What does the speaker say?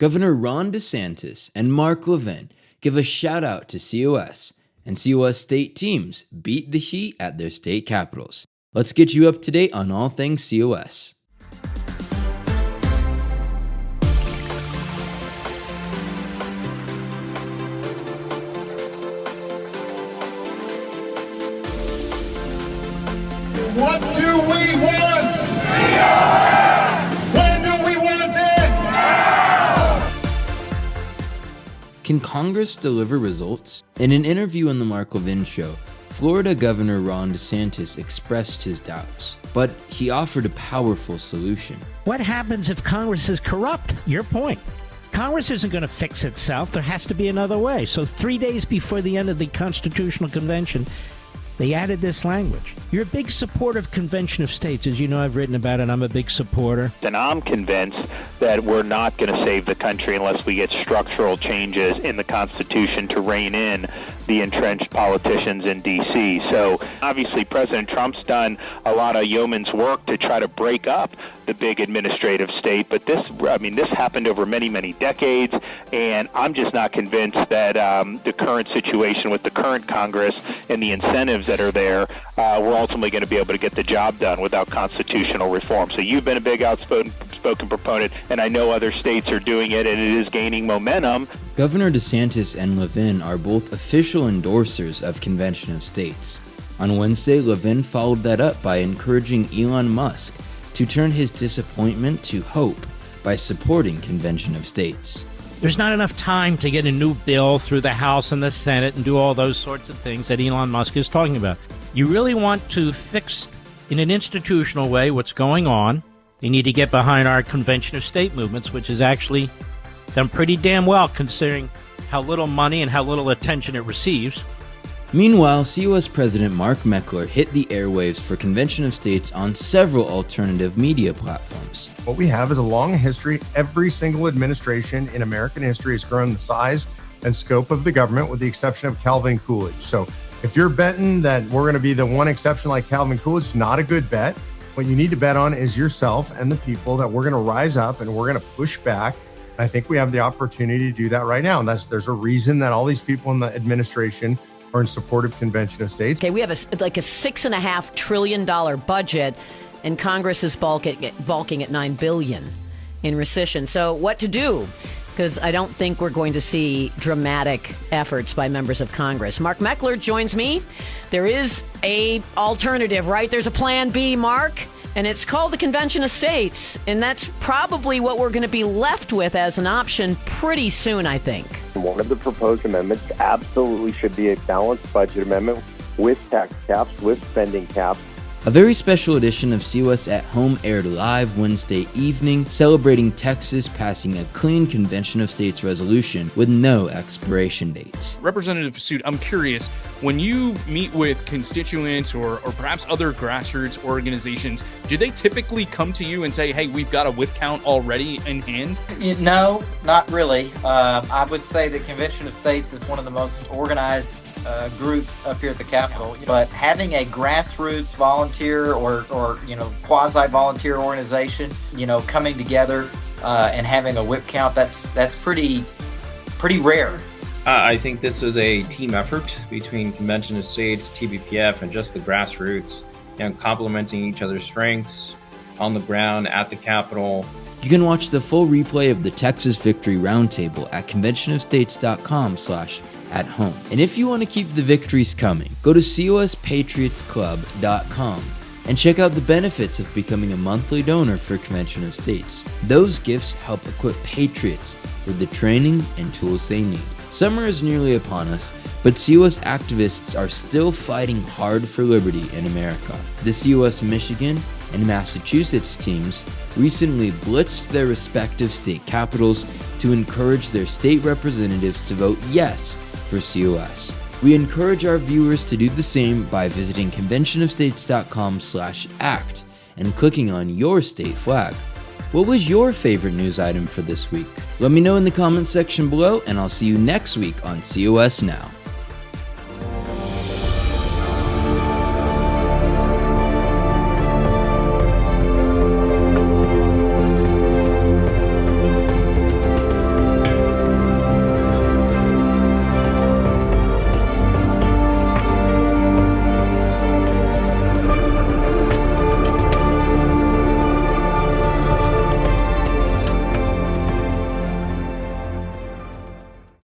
Governor Ron DeSantis and Mark Levin give a shout out to COS, and COS state teams beat the Heat at their state capitals. Let's get you up to date on all things COS. What do we want? When do we want it? Now! Can Congress deliver results? In an interview on the Mark Levin Show, Florida Governor Ron DeSantis expressed his doubts, but he offered a powerful solution. What happens if Congress is corrupt? Your point. Congress isn't going to fix itself. There has to be another way. So 3 days before the end of the Constitutional Convention, they added this language. You're a big supporter of Convention of States. As you know, I've written about it. I'm a big supporter. And I'm convinced that we're not going to save the country unless we get structural changes in the Constitution to rein in the entrenched politicians in D.C. So obviously President Trump's done a lot of yeoman's work to try to break up the big administrative state, but this happened over many, many decades, and I'm just not convinced that the current situation with the current Congress and the incentives that are there, we're ultimately going to be able to get the job done without constitutional reform. So you've been a big outspoken proponent, and I know other states are doing it, and it is gaining momentum. Governor DeSantis and Levin are both official endorsers of Convention of States. On Wednesday, Levin followed that up by encouraging Elon Musk to turn his disappointment to hope by supporting Convention of States. There's not enough time to get a new bill through the House and the Senate and do all those sorts of things that Elon Musk is talking about. You really want to fix in an institutional way what's going on. You need to get behind our Convention of State movements, which is actually done pretty damn well considering how little money and how little attention it receives. Meanwhile, COS President Mark Meckler hit the airwaves for Convention of States on several alternative media platforms. What we have is a long history. Every single administration in American history has grown the size and scope of the government with the exception of Calvin Coolidge. So if you're betting that we're going to be the one exception like Calvin Coolidge, not a good bet. What you need to bet on is yourself and the people that we're going to rise up and we're going to push back. And I think we have the opportunity to do that right now. And there's a reason that all these people in the administration are in support of Convention of States. Okay, we have a $6.5 trillion budget, and Congress is balking at $9 billion in recession. So what to do? Because I don't think we're going to see dramatic efforts by members of Congress. Mark Meckler joins me. There is a alternative, right? There's a plan B, Mark, and it's called the Convention of States. And that's probably what we're going to be left with as an option pretty soon, I think. One of the proposed amendments absolutely should be a balanced budget amendment with tax caps, with spending caps. A very special edition of COS at Home aired live Wednesday evening, celebrating Texas passing a clean Convention of States resolution with no expiration dates. Representative Sud, I'm curious, when you meet with constituents or perhaps other grassroots organizations, do they typically come to you and say, hey, we've got a whip count already in hand? No, not really. I would say the Convention of States is one of the most organized groups up here at the Capitol, but having a grassroots volunteer or quasi-volunteer organization, coming together and having a whip count, that's pretty rare. I think this was a team effort between Convention of States, TBPF, and just the grassroots, complementing each other's strengths on the ground at the Capitol. You can watch the full replay of the Texas Victory Roundtable at conventionofstates.com/at-home. And if you want to keep the victories coming, go to cospatriotsclub.com and check out the benefits of becoming a monthly donor for Convention of States. Those gifts help equip patriots with the training and tools they need. Summer is nearly upon us, but COS activists are still fighting hard for liberty in America. The COS Michigan and Massachusetts teams recently blitzed their respective state capitals to encourage their state representatives to vote yes for COS. We encourage our viewers to do the same by visiting conventionofstates.com/act and clicking on your state flag. What was your favorite news item for this week? Let me know in the comments section below, and I'll see you next week on COS Now.